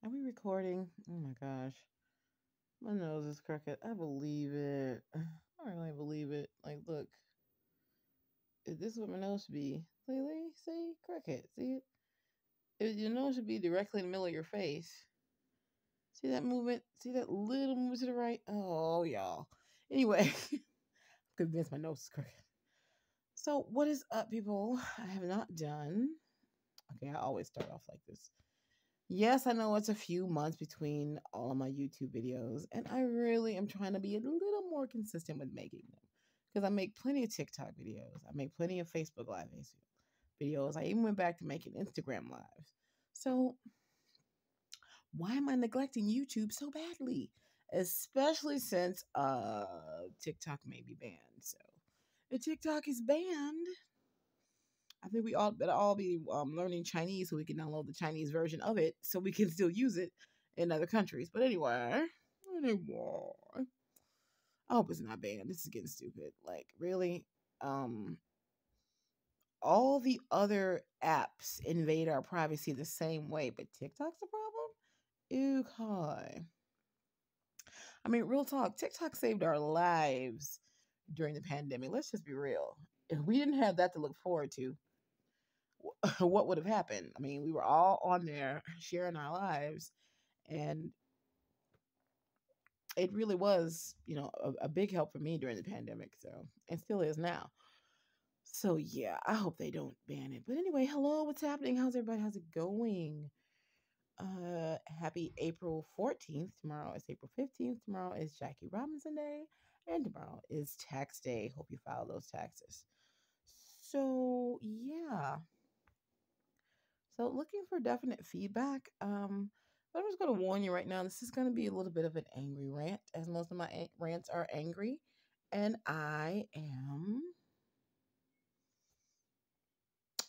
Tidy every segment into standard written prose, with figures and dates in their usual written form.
Are we recording? Oh my gosh. My nose is crooked. I believe it. I really believe it. Like, look, this is what my nose should be. Lily, see? Crooked. See it? Your nose should be directly in the middle of your face. See that movement? See that little movement to the right? Oh, y'all. Anyway, I'm convinced my nose is crooked. So, what is up, people? I have not done. Okay, I always start off like this. Yes, I know it's a few months between all of my YouTube videos, and I really am trying to be a little more consistent with making them because I make plenty of TikTok videos. I make plenty of Facebook Live videos. I even went back to making Instagram Lives. So, why am I neglecting YouTube so badly? Especially since TikTok may be banned. So, if TikTok is banned, I think we all better all be learning Chinese so we can download the Chinese version of it so we can still use it in other countries. But anyway, I hope it's not banned. This is getting stupid. Like really, um, all the other apps invade our privacy the same way, but TikTok's the problem. Ew, hi. I mean, real talk. TikTok saved our lives during the pandemic. Let's just be real. If we didn't have that to look forward to, what would have happened? I mean, we were all on there sharing our lives, and it really was, a big help for me during the pandemic. So, and still is now. So, yeah, I hope they don't ban it. But anyway, hello, what's happening? How's everybody? How's it going? Happy April 14th. Tomorrow is April 15th. Tomorrow is Jackie Robinson Day. And tomorrow is tax day. Hope you file those taxes. So, yeah. So looking for definite feedback. But I'm just going to warn you right now. This is going to be a little bit of an angry rant, as most of my rants are angry, and I am,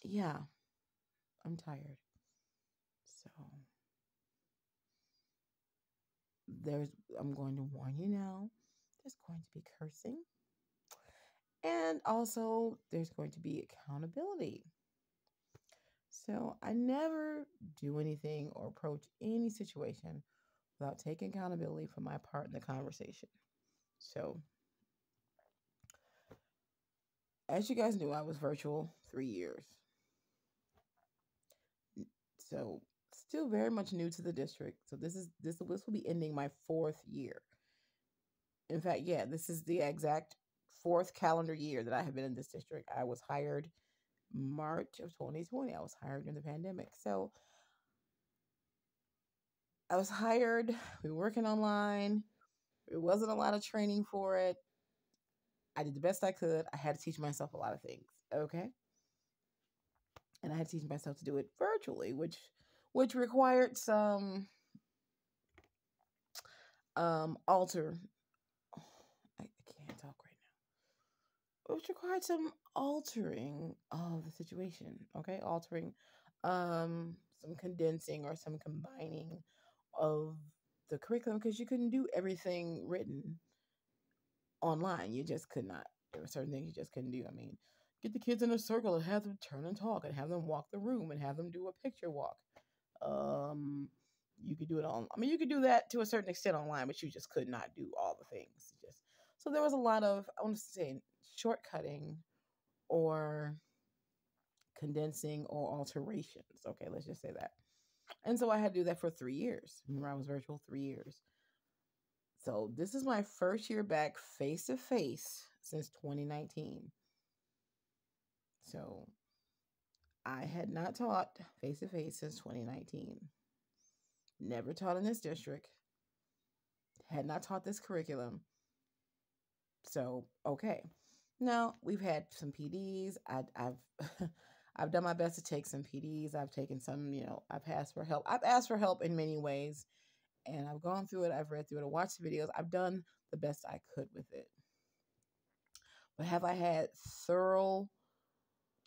yeah, I'm tired. So there's, I'm going to warn you now. There's going to be cursing, and also there's going to be accountability. So I never do anything or approach any situation without taking accountability for my part in the conversation. So as you guys knew, I was virtual 3 years. So still very much new to the district. So this will be ending my 4th year. In fact, yeah, this is the exact 4th calendar year that I have been in this district. I was hired March of 2020. I was hired during the pandemic. So I was hired. We were working online. There wasn't a lot of training for it. I did the best I could. I had to teach myself a lot of things. Okay. And I had to teach myself to do it virtually, which required some alter I can't talk right now. Which required some altering of the situation. Okay, altering some condensing or some combining of the curriculum because you couldn't do everything written online. You just could not. There were certain things you just couldn't do. I mean, get the kids in a circle and have them turn and talk and have them walk the room and have them do a picture walk. Um, you could do it on. I mean, you could do that to a certain extent online, but you just could not do all the things. Just so there was a lot of, I want to say, shortcutting or condensing or alterations. Okay, let's just say that. And so I had to do that for 3 years. Remember, I was virtual 3 years. So this is my first year back face to face since 2019. So I had not taught face to face since 2019. Never taught in this district. Had not taught this curriculum. So, okay. Now, we've had some PDs. I've I've done my best to take some PDs. I've taken some, I've asked for help. I've asked for help in many ways, and I've gone through it. I've read through it. I watched the videos. I've done the best I could with it. But have I had thorough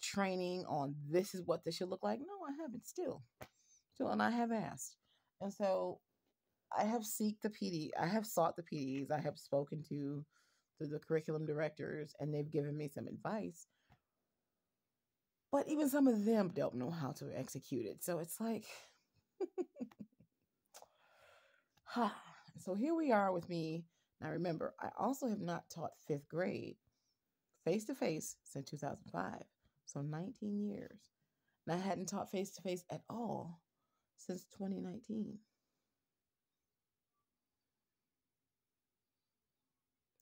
training on this is what this should look like? No, I haven't still. And I have asked. And so I have I have sought the PDs. I have spoken to the curriculum directors, and they've given me some advice. But even some of them don't know how to execute it. So it's like, Ha. So here we are with me. Now remember, I also have not taught fifth grade face to face since 2005. So 19 years. And I hadn't taught face to face at all since 2019.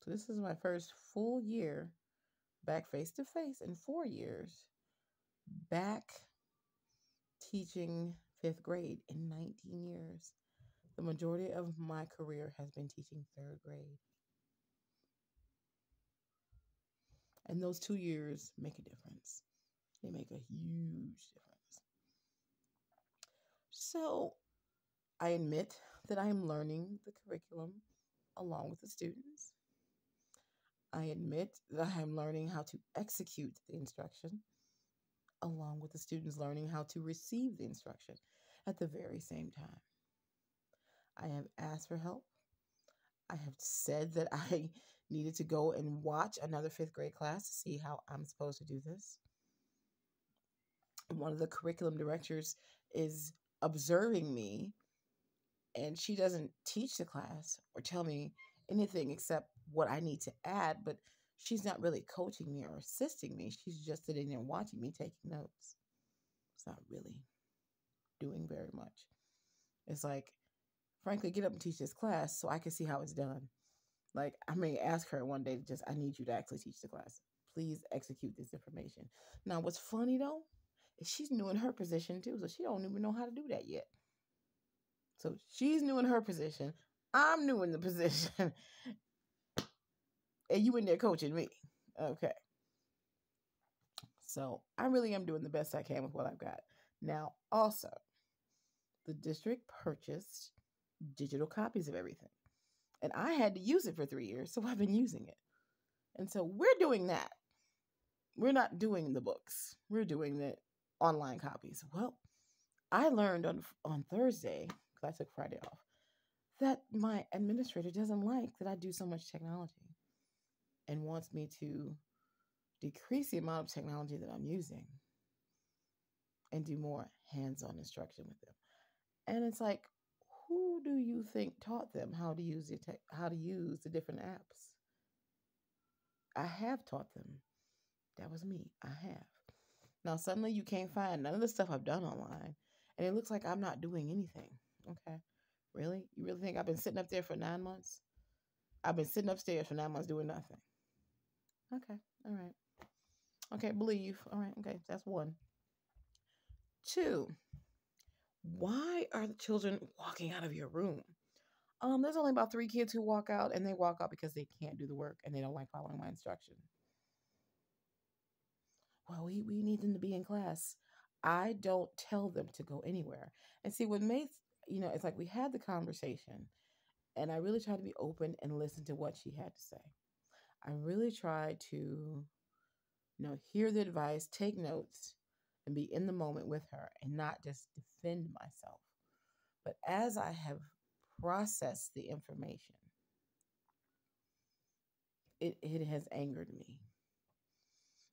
So this is my first full year back face to face in 4 years back teaching fifth grade in 19 years. The majority of my career has been teaching third grade. And those 2 years make a difference. They make a huge difference. So I admit that I am learning the curriculum along with the students. I admit that I am learning how to execute the instruction along with the students learning how to receive the instruction at the very same time. I have asked for help. I have said that I needed to go and watch another fifth grade class to see how I'm supposed to do this. One of the curriculum directors is observing me, and she doesn't teach the class or tell me anything except what I need to add, but she's not really coaching me or assisting me. She's just sitting there watching me taking notes. It's not really doing very much. It's like, frankly, get up and teach this class so I can see how it's done. Like, I may ask her one day to just, I need you to actually teach the class. Please execute this information. Now, what's funny though, is she's new in her position too, so she don't even know how to do that yet. So she's new in her position. I'm new in the position. And you in there coaching me. Okay. So I really am doing the best I can with what I've got. Now, also, the district purchased digital copies of everything. And I had to use it for 3 years, so I've been using it. And so we're doing that. We're not doing the books. We're doing the online copies. Well, I learned on Thursday, because I took Friday off, that my administrator doesn't like that I do so much technology and wants me to decrease the amount of technology that I'm using and do more hands-on instruction with them. And it's like, who do you think taught them how to use the different apps? I have taught them. That was me. I have. Now suddenly you can't find none of the stuff I've done online, and it looks like I'm not doing anything. Okay, really? You really think I've been sitting up there for 9 months? I've been sitting upstairs for 9 months doing nothing. Okay, all right. Okay, believe. All right, okay, that's one. Two, why are the children walking out of your room? There's only about 3 kids who walk out, and they walk out because they can't do the work and they don't like following my instruction. Well, we need them to be in class. I don't tell them to go anywhere. And see, what made, it's like we had the conversation, and I really tried to be open and listen to what she had to say. I really tried to, hear the advice, take notes, and be in the moment with her and not just defend myself. But as I have processed the information, it has angered me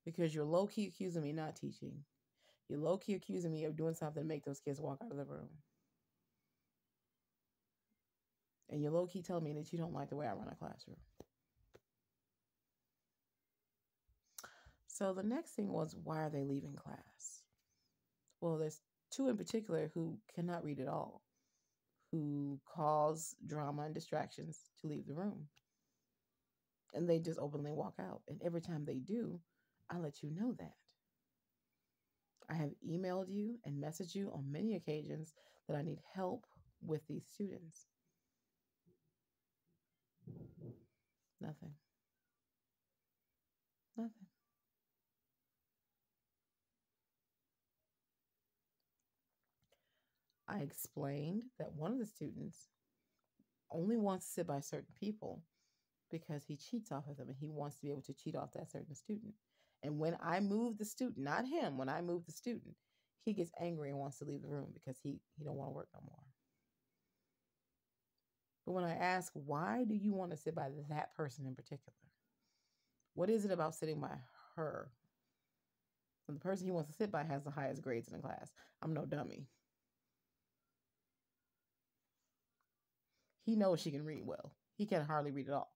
because you're low key accusing me not teaching. You're low key accusing me of doing something to make those kids walk out of the room. And you're low key telling me that you don't like the way I run a classroom. So the next thing was, why are they leaving class? Well, there's two in particular who cannot read at all, who cause drama and distractions to leave the room. And they just openly walk out. And every time they do, I let you know that. I have emailed you and messaged you on many occasions that I need help with these students. Nothing. Nothing. I explained that one of the students only wants to sit by certain people because he cheats off of them and he wants to be able to cheat off that certain student. And when I move the student, not him, when I move the student, he gets angry and wants to leave the room because he don't want to work no more. But when I ask, why do you want to sit by that person in particular? What is it about sitting by her? And the person he wants to sit by has the highest grades in the class. I'm no dummy. He knows she can read well. He can hardly read at all.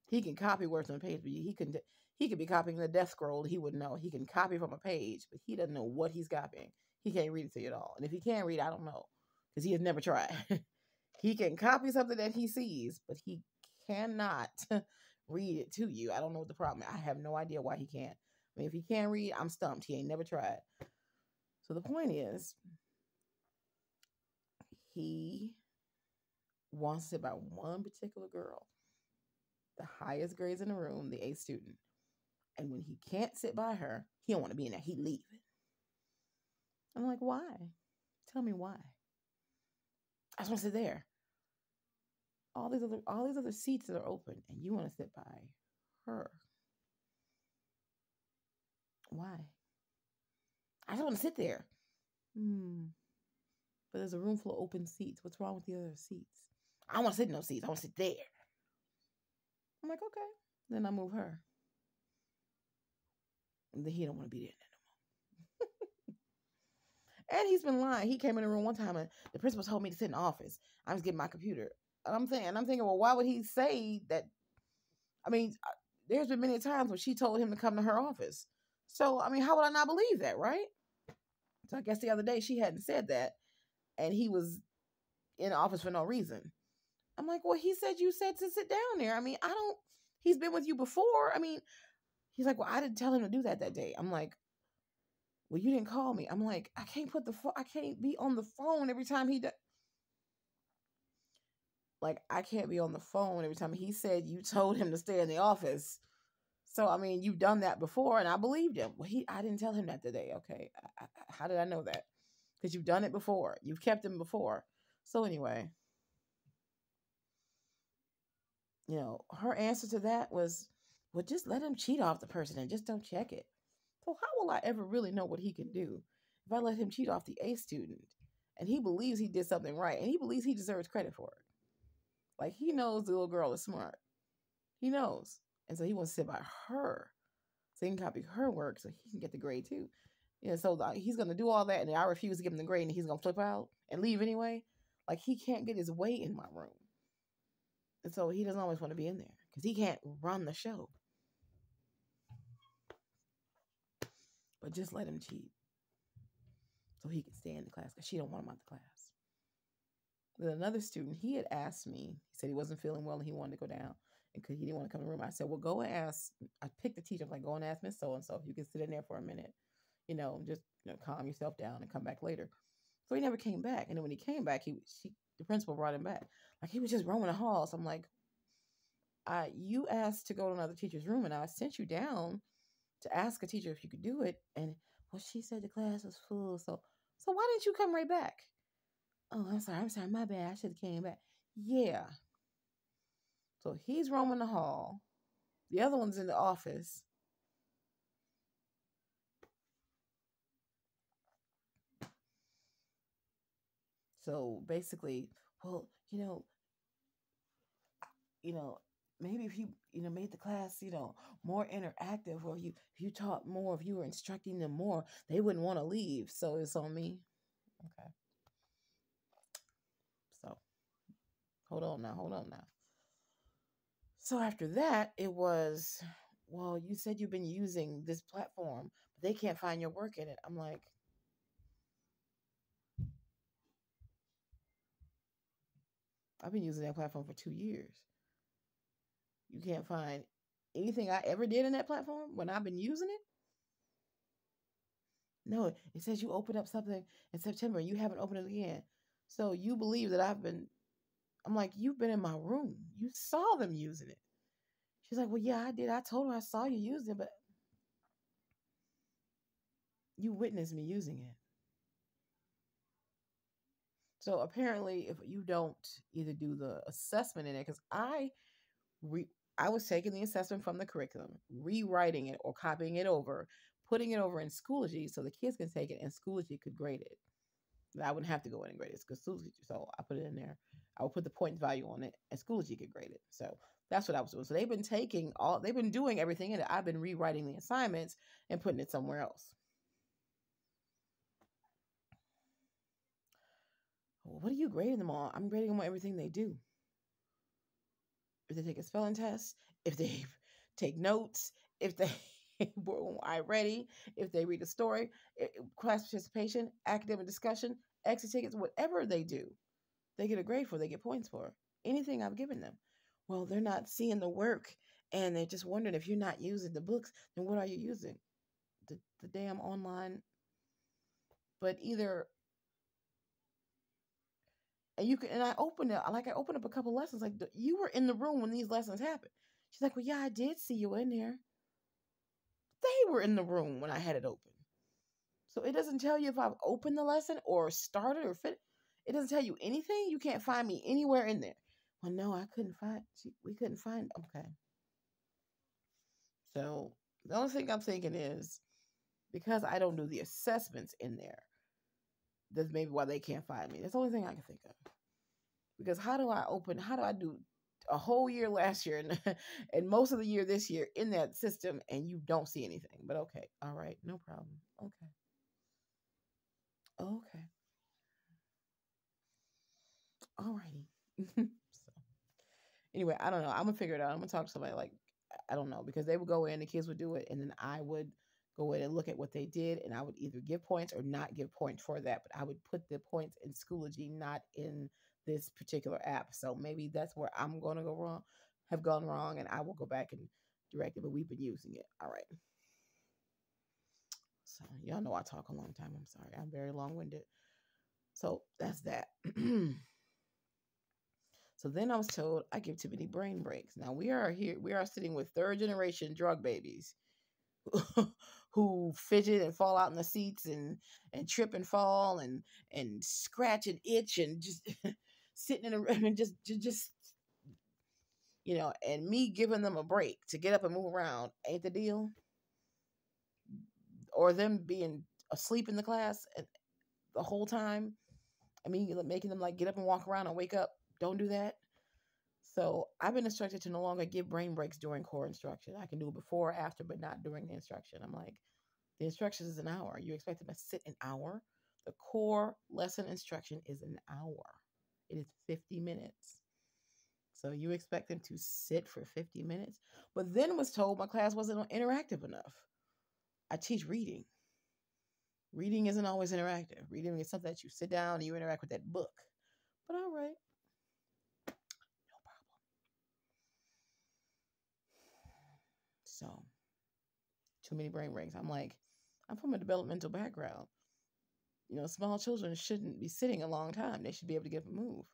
He can copy words on a page, but he could be copying the death scroll. He wouldn't know. He can copy from a page, but he doesn't know what he's copying. He can't read it to you at all. And if he can read, I don't know, because he has never tried. He can copy something that he sees, but he cannot read it to you. I don't know what the problem is. I have no idea why he can't. I mean, if he can't read, I'm stumped. He ain't never tried. So the point is, he wants to sit by one particular girl, the highest grades in the room, the A student. And when he can't sit by her, he don't want to be in there. He leave. I'm like, why? Tell me why. I just want to sit there. All these other seats that are open, and you want to sit by her. Why? I just want to sit there. But there's a room full of open seats. What's wrong with the other seats? I don't want to sit in those seats. I want to sit there. I'm like, okay. Then I move her. And then he don't want to be there no more. And he's been lying. He came in the room one time and the principal told me to sit in the office. I was getting my computer. And I'm thinking, well, why would he say that? I mean, there's been many times when she told him to come to her office. So, I mean, how would I not believe that, right? So I guess the other day she hadn't said that. And he was in the office for no reason. I'm like, well, he said you said to sit down there. I mean, he's been with you before. I mean, he's like, well, I didn't tell him to do that day. I'm like, well, you didn't call me. I'm like, I can't be on the phone every time he does. Like, I can't be on the phone every time he said you told him to stay in the office. So, I mean, you've done that before, and I believed him. Well, I didn't tell him that today. Okay, how did I know that? Because you've done it before. You've kept him before. So anyway, her answer to that was, well, just let him cheat off the person and just don't check it. So how will I ever really know what he can do if I let him cheat off the A student and he believes he did something right and he believes he deserves credit for it? Like, he knows the little girl is smart. He knows. And so he wants to sit by her so he can copy her work so he can get the grade too. So he's going to do all that and I refuse to give him the grade and he's going to flip out and leave anyway. Like, he can't get his way in my room. And so he doesn't always want to be in there because he can't run the show. But just let him cheat so he can stay in the class because she don't want him out the class. Then another student, he had asked me, he said he wasn't feeling well and he wanted to go down and he didn't want to come to the room. I said, well, go and ask. I picked the teacher. I'm like, go and ask Miss So-and-so if you can sit in there for a minute, just calm yourself down and come back later. So he never came back. And then when he came back, the principal brought him back. Like, he was just roaming the halls. I'm like, you asked to go to another teacher's room and I sent you down to ask a teacher if you could do it. And, well, she said the class was full. So why didn't you come right back? Oh, I'm sorry, my bad. I should have came back. Yeah. So he's roaming the hall. The other one's in the office. So basically, well, maybe if you, made the class, more interactive, or if you taught more, if you were instructing them more, they wouldn't want to leave. So it's on me. Okay. So hold on now. So after that, it was, well, you said you've been using this platform, but they can't find your work in it. I'm like, I've been using that platform for 2 years. You can't find anything I ever did in that platform when I've been using it? No, it says you opened up something in September and you haven't opened it again. So you believe that I'm like, you've been in my room. You saw them using it. She's like, well, yeah, I did. I told her I saw you use it, but you witnessed me using it. So apparently, if you don't either do the assessment in it, because I was taking the assessment from the curriculum, rewriting it or copying it over, putting it over in Schoology so the kids can take it and Schoology could grade it. I wouldn't have to go in and grade it because Schoology, so I put it in there. I would put the point value on it and Schoology could grade it. So that's what I was doing. So they've been doing everything in it. I've been rewriting the assignments and putting it somewhere else. Well, what are you grading them on? I'm grading them on everything they do. if they take a spelling test, if they take notes, if they I ready, if they read a story, class participation, academic discussion, exit tickets, whatever they do, they get a grade for, they get points for anything I've given them. Well, they're not seeing the work and they're just wondering if you're not using the books, then what are you using? The damn online. But either, and you can, and I opened it, like I opened up a couple lessons, like you were in the room when these lessons happened. She's like, well, yeah, I did see you in there. They were in the room when I had it open. So it doesn't tell you if I've opened the lesson or started or fit. It doesn't tell you anything. You can't find me anywhere in there. Well, no, I couldn't find. We couldn't find. Okay. So the only thing I'm thinking is because I don't do the assessments in there, that's maybe why they can't find me. That's the only thing I can think of. Because how do I open? How do I do a whole year last year and, and most of the year this year in that system and you don't see anything? But okay, all right, no problem. Okay, okay, all righty. So anyway, I don't know. I'm gonna figure it out. I'm gonna talk to somebody like I don't know because they would go in, the kids would do it, and then I would go in and look at what they did, and I would either give points or not give points for that. But I would put the points in Schoology, not in this particular app. So maybe that's where I'm gonna go wrong, have gone wrong, and I will go back and direct it. But we've been using it. All right. So y'all know I talk a long time. I'm sorry. I'm very long winded. So that's that. So then I was told I give too many brain breaks. Now we are here, we are sitting with third generation drug babies who fidget and fall out in the seats and trip and fall and scratch and itch and just sitting in a room and just and me giving them a break to get up and move around ain't the deal. Or them being asleep in the class the whole time. I mean, making them like get up and walk around and wake up. Don't do that. So I've been instructed to no longer give brain breaks during core instruction. I can do it before or after, but not during the instruction. I'm like, the instruction is an hour. You expect them to sit an hour? The core lesson instruction is an hour. It is 50 minutes. So you expect them to sit for 50 minutes? But then was told my class wasn't interactive enough. I teach reading. Reading isn't always interactive. Reading is something that you sit down and you interact with that book. But all right. No problem. So, too many brain breaks. I'm like, I'm from a developmental background. Small children shouldn't be sitting a long time. They should be able to get up and move.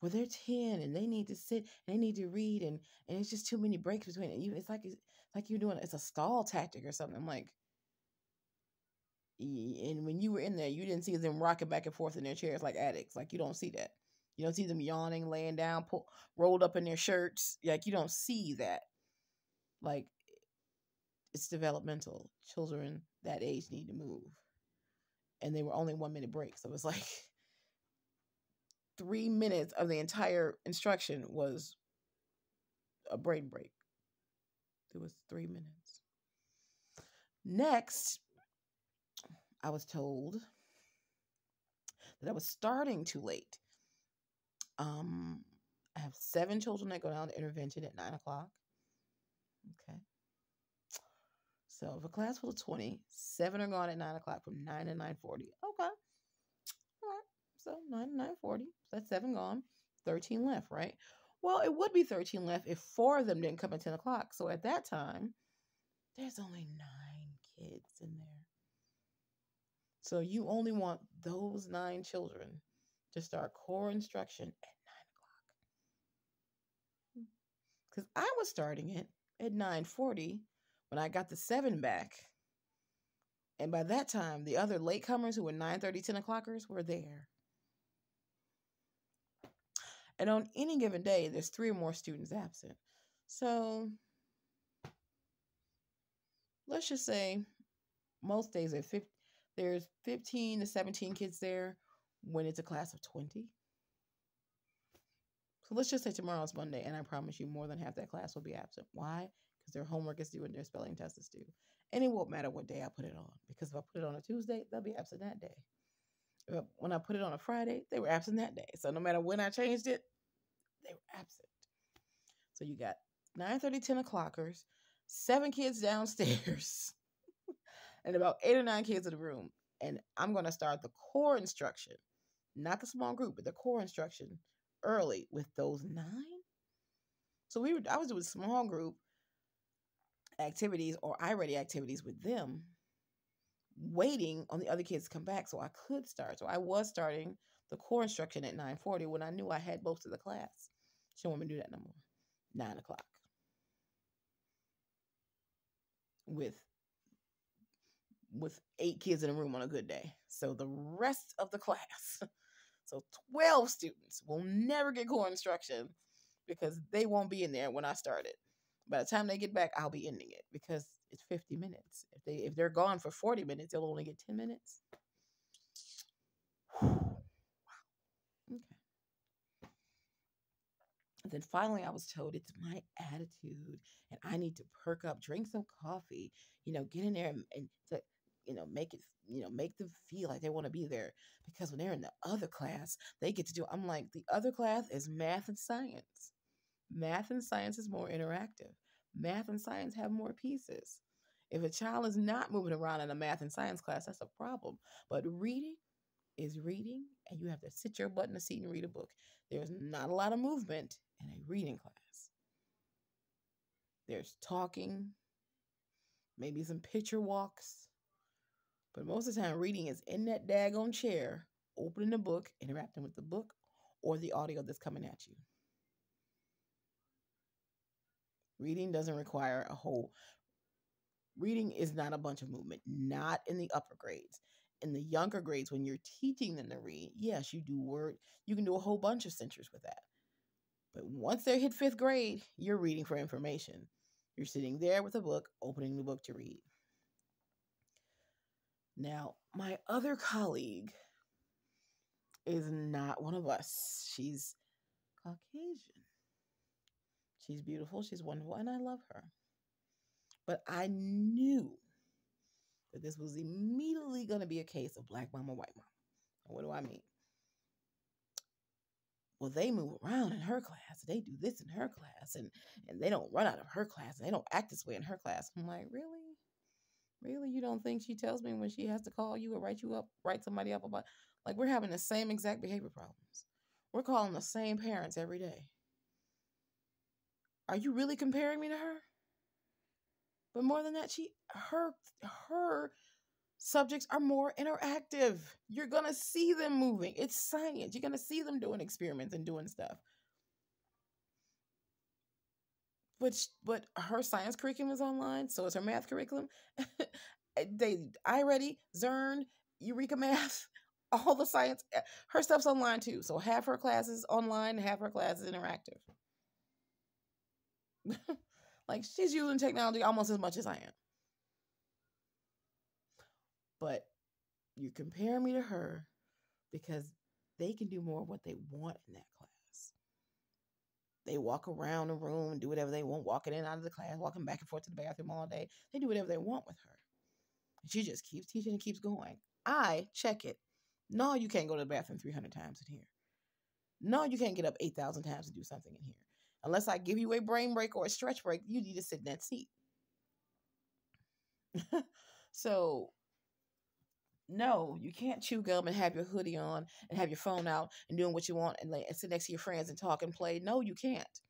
Well, they're 10 and they need to sit and they need to read and it's just too many breaks between it. It's like you're doing it's a stall tactic or something. I'm like, and when you were in there, you didn't see them rocking back and forth in their chairs like addicts. Like you don't see that. You don't see them yawning, laying down, rolled up in their shirts. Like you don't see that. Like it's developmental. Children that age need to move. And they were only 1 minute breaks. So it was like 3 minutes of the entire instruction was a brain break. It was 3 minutes. Next, I was told that I was starting too late. I have 7 children that go down to intervention at 9 o'clock. Okay. So if a class full of 20, 7 are gone at 9 o'clock from 9 to 9:40. Okay. All right. So 9 to 9:40. So that's 7 gone. 13 left, right? Well, it would be 13 left if 4 of them didn't come at 10 o'clock. So at that time, there's only 9 kids in there. So you only want those 9 children to start core instruction at 9 o'clock. Because I was starting it at 9:40 when I got the 7 back. And by that time, the other latecomers who were 9:30, 10 o'clockers were there. And on any given day, there's 3 or more students absent. So let's just say most days there's 15 to 17 kids there when it's a class of 20. So let's just say tomorrow's Monday, and I promise you more than half that class will be absent. Why? Because their homework is due and their spelling test is due. And it won't matter what day I put it on, because if I put it on a Tuesday, they'll be absent that day. When I put it on a Friday, they were absent that day. So no matter when I changed it, they were absent. So you got 9:30, 10 o'clockers, 7 kids downstairs, and about 8 or 9 kids in the room. And I'm going to start the core instruction, not the small group, but the core instruction early with those 9. So I was doing small group activities or iReady activities with them, waiting on the other kids to come back so I could start. So I was starting the core instruction at 9:40 when I knew I had most of the class. She don't want me to do that no more. 9 o'clock with 8 kids in a room on a good day. So the rest of the class, so 12 students, will never get core instruction because they won't be in there when I start it. By the time they get back, I'll be ending it because it's 50 minutes. If they're gone for 40 minutes, they'll only get 10 minutes. Okay. And then finally, I was told it's my attitude and I need to perk up, drink some coffee, get in there and to, make it, make them feel like they want to be there. Because when they're in the other class, they get to do, I'm like, the other class is math and science. Math and science is more interactive. Math and science have more pieces. If a child is not moving around in a math and science class, that's a problem. But reading is reading, and you have to sit your butt in a seat and read a book. There's not a lot of movement in a reading class. There's talking, maybe some picture walks, but most of the time reading is in that daggone chair, opening the book, interacting with the book, or the audio that's coming at you. Reading doesn't require reading is not a bunch of movement, not in the upper grades. In the younger grades, when you're teaching them to read, yes, you can do a whole bunch of centers with that. But once they hit 5th grade, you're reading for information. You're sitting there with a book, opening the book to read. Now, my other colleague is not one of us. She's Caucasian. She's beautiful, she's wonderful, and I love her. But I knew that this was immediately going to be a case of black mama, white mama. And what do I mean? Well, they move around in her class. They do this in her class. And they don't run out of her class. And they don't act this way in her class. I'm like, really? Really? You don't think she tells me when she has to call you or write somebody up about, like, we're having the same exact behavior problems. We're calling the same parents every day. Are you really comparing me to her? But more than that, her subjects are more interactive. You're going to see them moving. It's science. You're going to see them doing experiments and doing stuff. But her science curriculum is online, so is her math curriculum. iReady, Zearn, Eureka Math, all the science. Her stuff's online too. So half her classes online, half her classes interactive. Like, she's using technology almost as much as I am. But you compare me to her because they can do more of what they want in that class. They walk around the room and do whatever they want, walking in and out of the class, walking back and forth to the bathroom all day. They do whatever they want with her. And she just keeps teaching and keeps going. I check it. No, you can't go to the bathroom 300 times in here. No, you can't get up 8,000 times to do something in here. Unless I give you a brain break or a stretch break, you need to sit in that seat. So, no, you can't chew gum and have your hoodie on and have your phone out and doing what you want and sit next to your friends and talk and play. No, you can't.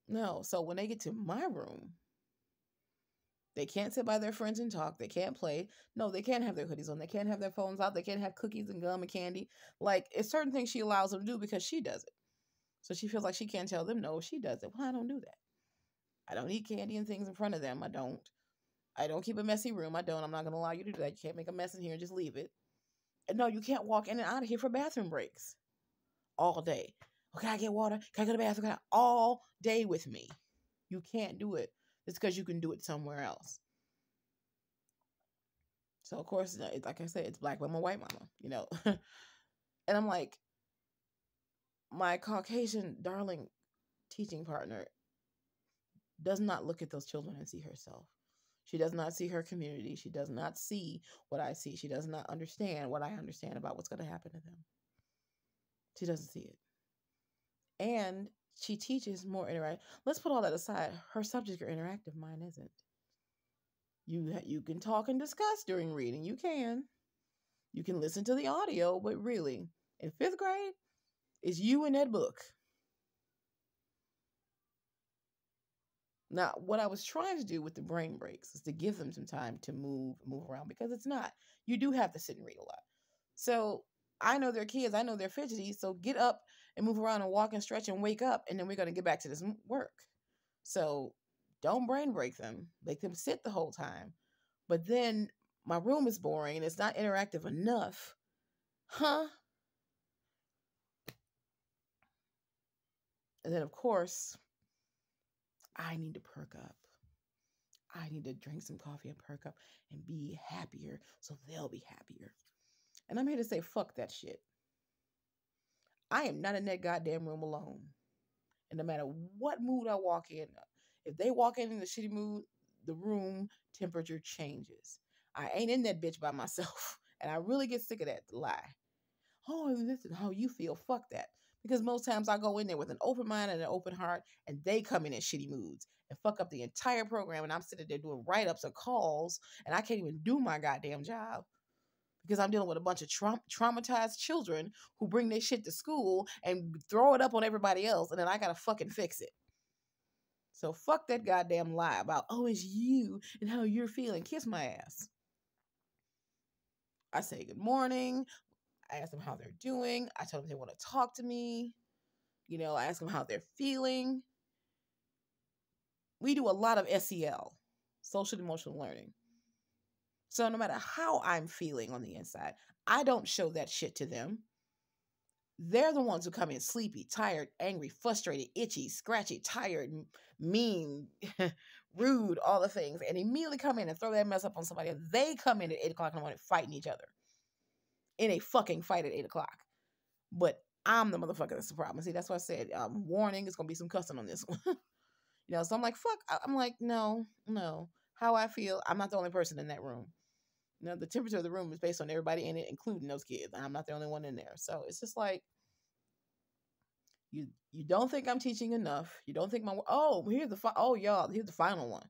No. So when they get to my room, they can't sit by their friends and talk. They can't play. No, they can't have their hoodies on. They can't have their phones out. They can't have cookies and gum and candy. Like, it's certain things she allows them to do because she does it. So she feels like she can't tell them no, she does it. Well, I don't do that. I don't eat candy and things in front of them. I don't keep a messy room. I'm not going to allow you to do that. You can't make a mess in here and just leave it. And no, you can't walk in and out of here for bathroom breaks all day. Oh, can I get water? Can I go to the bathroom? All day with me. You can't do it. It's because you can do it somewhere else. So, of course, like I said, it's black mama, white mama, And I'm like, my Caucasian darling teaching partner does not look at those children and see herself. She does not see her community. She does not see what I see. She does not understand what I understand about what's going to happen to them. She doesn't see it. And She teaches more interactive. Let's put all that aside. Her subjects are interactive. Mine isn't. You can talk and discuss during reading. You can. You can listen to the audio, but really, in fifth grade, it's you and that book. Now, what I was trying to do with the brain breaks is to give them some time to move around, because it's not. You do have to sit and read a lot. So I know they're kids. I know they're fidgety. So get up and move around and walk and stretch and wake up, and then we're going to get back to this work. So don't brain break them. Make them sit the whole time. But then my room is boring and it's not interactive enough. Huh? And then, of course, I need to perk up. I need to drink some coffee and perk up and be happier so they'll be happier. And I'm here to say, fuck that shit. I am not in that goddamn room alone. And no matter what mood I walk in, if they walk in a shitty mood, the room temperature changes. I ain't in that bitch by myself. And I really get sick of that lie. Oh, this is how you feel. Fuck that. Because most times I go in there with an open mind and an open heart, and they come in shitty moods and fuck up the entire program. And I'm sitting there doing write-ups or calls, and I can't even do my goddamn job because I'm dealing with a bunch of traumatized children who bring their shit to school and throw it up on everybody else, and then I gotta fucking fix it. So fuck that goddamn lie about, oh, it's you and how you're feeling. Kiss my ass. I say good morning. I ask them how they're doing. I tell them they want to talk to me. You know, I ask them how they're feeling. We do a lot of SEL, social emotional learning. So no matter how I'm feeling on the inside, I don't show that shit to them. They're the ones who come in sleepy, tired, angry, frustrated, itchy, scratchy, tired, mean, rude, all the things, and immediately come in and throw that mess up on somebody else. They come in at 8 o'clock in the morning fighting each other in a fucking fight at 8 o'clock. But I'm the motherfucker that's the problem. See, that's why I said, warning, it's going to be some cussing on this one. You know, so I'm like, fuck. I'm like, no. How I feel, I'm not the only person in that room. You know, the temperature of the room is based on everybody in it, including those kids. I'm not the only one in there. So it's just like, you don't think I'm teaching enough. You don't think here's the final one.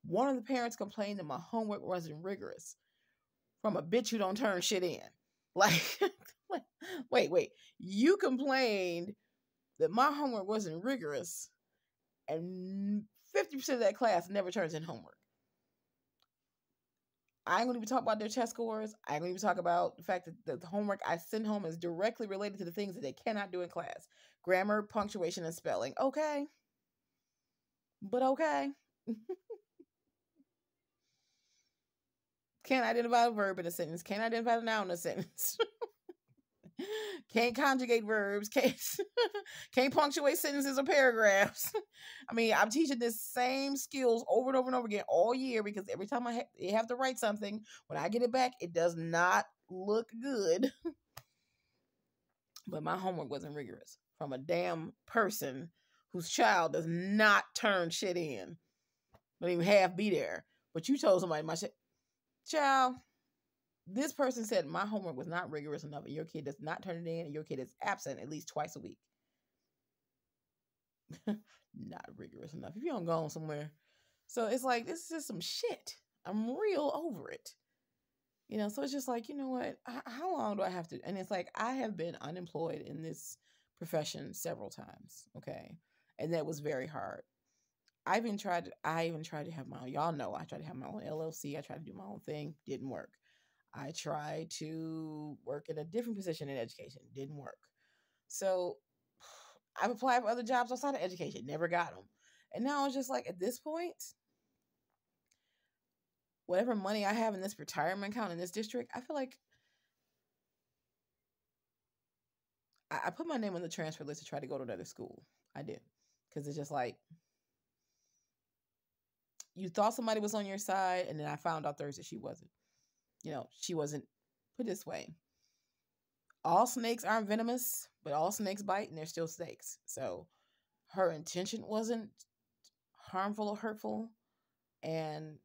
One of the parents complained that my homework wasn't rigorous from a bitch who don't turn shit in. Like, wait. You complained that my homework wasn't rigorous, and 50% of that class never turns in homework. I ain't going to be talking about their test scores. I ain't going to be talking about the fact that the homework I send home is directly related to the things that they cannot do in class. Grammar, punctuation, and spelling. Okay. But okay. Can't identify a verb in a sentence. Can't identify a noun in a sentence. Can't conjugate verbs. Can't punctuate sentences or paragraphs. I mean, I'm teaching this same skills over and over and over again all year, because every time I have to write something, when I get it back, it does not look good. But my homework wasn't rigorous from a damn person whose child does not turn shit in. Don't even half be there. But you told somebody my shit. Child, this person said my homework was not rigorous enough, and your kid does not turn it in, and your kid is absent at least twice a week. Not rigorous enough. If you don't go on somewhere. So it's like, this is just some shit. I'm real over it. You know, so it's just like, you know what? How long do I have to? And it's like, I have been unemployed in this profession several times. Okay. And that was very hard. I even tried to have my own, y'all know, I tried to have my own LLC. I tried to do my own thing. Didn't work. I tried to work in a different position in education. Didn't work. So I've applied for other jobs outside of education. Never got them. And now it's just like, at this point, whatever money I have in this retirement account in this district, I feel like I put my name on the transfer list to try to go to another school. I did. Because it's just like, you thought somebody was on your side, and then I found out Thursday she wasn't. You know, she wasn't. Put it this way. All snakes aren't venomous, but all snakes bite, and they're still snakes. So her intention wasn't harmful or hurtful. And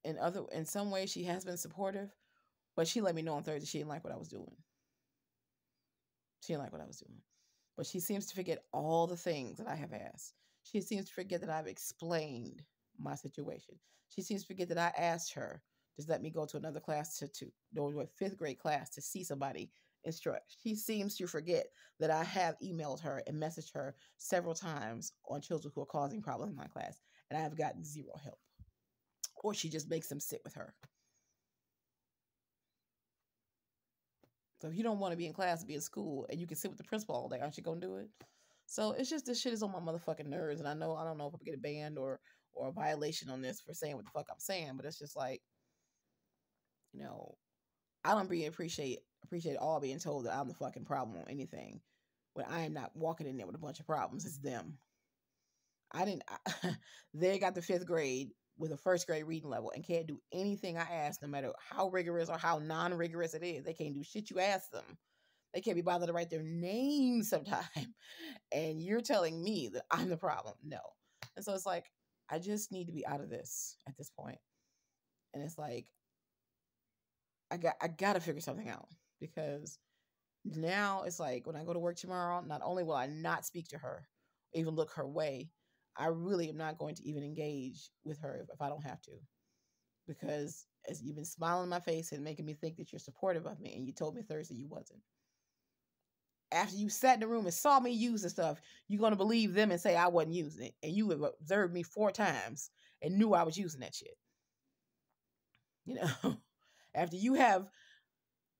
in some ways she has been supportive, but she let me know on Thursday she didn't like what I was doing. But she seems to forget all the things that I have asked. She seems to forget that I've explained my situation. She seems to forget that I asked her to let me go to another class to go to a fifth grade class to see somebody instruct. She seems to forget that I have emailed her and messaged her several times on children who are causing problems in my class, and I have gotten zero help. Or she just makes them sit with her. So if you don't want to be in class, be in school, and you can sit with the principal all day, aren't you gonna do it? So it's just this shit is on my motherfucking nerves, and I don't know if I get a ban or a violation on this for saying what the fuck I'm saying, but it's just like, you know, I don't really appreciate all being told that I'm the fucking problem on anything when I am not walking in there with a bunch of problems. It's them. They got the fifth grade with a first grade reading level and can't do anything I ask, no matter how rigorous or how non-rigorous it is. They can't do shit you ask them. They can't be bothered to write their name sometime. And you're telling me that I'm the problem. No. And so it's like, I just need to be out of this at this point. And it's like, I got to figure something out, because now it's like when I go to work tomorrow, not only will I not speak to her, even look her way, I really am not going to even engage with her if I don't have to. Because as you've been smiling in my face and making me think that you're supportive of me, and you told me Thursday you wasn't. After you sat in the room and saw me use the stuff, you're going to believe them and say I wasn't using it. And you have observed me 4 times and knew I was using that shit. You know, after you have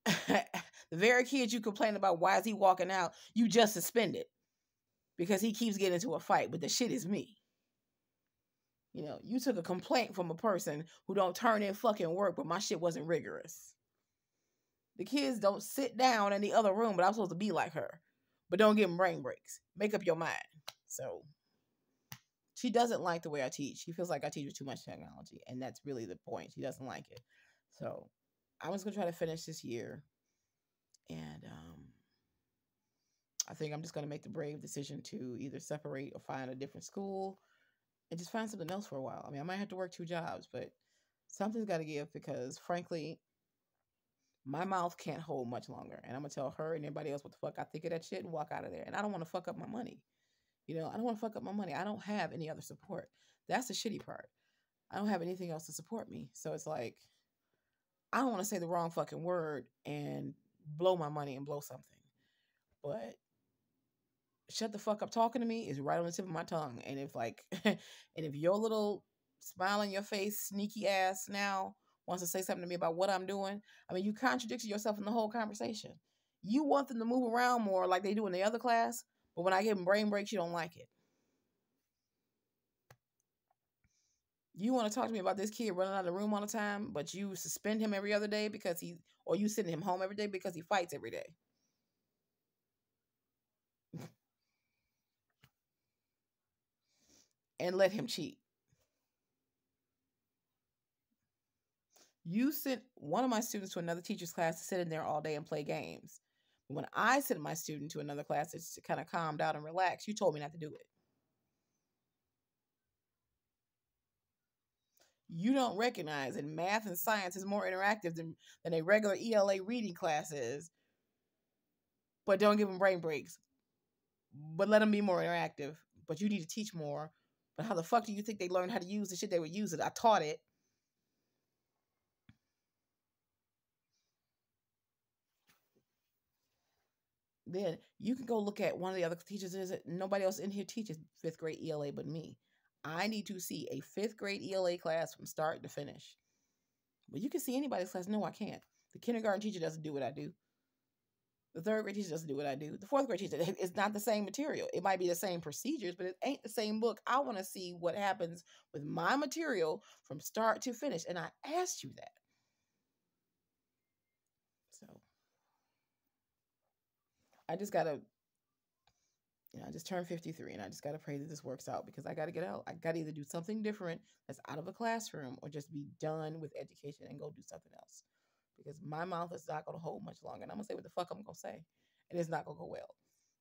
the very kid you complain about, why is he walking out, you just suspended because he keeps getting into a fight, but the shit is me. You know, you took a complaint from a person who don't turn in fucking work, but my shit wasn't rigorous. The kids don't sit down in the other room, but I'm supposed to be like her. But don't give them brain breaks. Make up your mind. So she doesn't like the way I teach. She feels like I teach with too much technology, and that's really the point. She doesn't like it. So I was going to try to finish this year, and I think I'm just going to make the brave decision to either separate or find a different school and just find something else for a while. I mean, I might have to work 2 jobs, but something's got to give, because frankly, my mouth can't hold much longer. And I'm going to tell her and everybody else what the fuck I think of that shit and walk out of there. And I don't want to fuck up my money. You know, I don't want to fuck up my money. I don't have any other support. That's the shitty part. I don't have anything else to support me. So it's like, I don't want to say the wrong fucking word and blow my money and blow something. But shut the fuck up talking to me is right on the tip of my tongue. And if like, and if your little smile on your face, sneaky ass now wants to say something to me about what I'm doing, I mean, you contradicted yourself in the whole conversation. You want them to move around more like they do in the other class, but when I give them brain breaks, you don't like it. You want to talk to me about this kid running out of the room all the time, but you suspend him every other day because or you send him home every day because he fights every day. And let him cheat. You sent one of my students to another teacher's class to sit in there all day and play games. When I sent my student to another class to kind of calm down and relax, you told me not to do it. You don't recognize that math and science is more interactive than a regular ELA reading class is, but don't give them brain breaks. But let them be more interactive. But you need to teach more. But how the fuck do you think they learned how to use the shit they were using? I taught it. Then you can go look at one of the other teachers. Nobody else in here teaches 5th grade ELA but me. I need to see a 5th grade ELA class from start to finish. But you can see anybody's class. No, I can't. The kindergarten teacher doesn't do what I do. The 3rd grade teacher doesn't do what I do. The 4th grade teacher, it's not the same material. It might be the same procedures, but it ain't the same book. I want to see what happens with my material from start to finish. And I asked you that. So I just got to, I just turned 53 and I just got to pray that this works out, because I got to get out. I got to either do something different that's out of a classroom or just be done with education and go do something else, because my mouth is not going to hold much longer. And I'm going to say what the fuck I'm going to say. And it's not going to go well,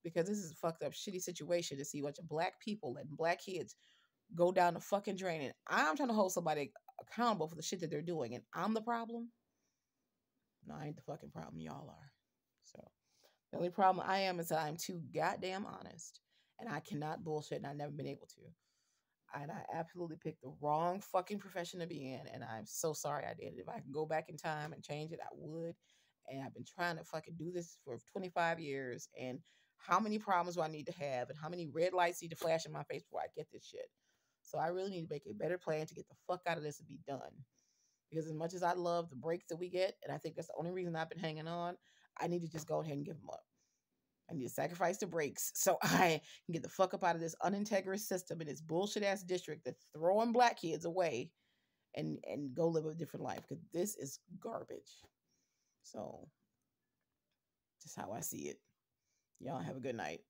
because this is a fucked up, shitty situation to see a bunch of black people letting black kids go down the fucking drain. And I'm trying to hold somebody accountable for the shit that they're doing. And I'm the problem? No, I ain't the fucking problem. Y'all are. So The only problem I am is that I'm too goddamn honest, and I cannot bullshit, and I've never been able to. And I absolutely picked the wrong fucking profession to be in, and I'm so sorry I did it. If I could go back in time and change it, I would. And I've been trying to fucking do this for 25 years, and how many problems do I need to have, and how many red lights need to flash in my face before I get this shit? So I really need to make a better plan to get the fuck out of this and be done. Because as much as I love the breaks that we get, and I think that's the only reason I've been hanging on, I need to just go ahead and give them up. I need to sacrifice the breaks so I can get the fuck up out of this unintegrous system in this bullshit ass district that's throwing black kids away and go live a different life, because this is garbage. So, just how I see it. Y'all have a good night.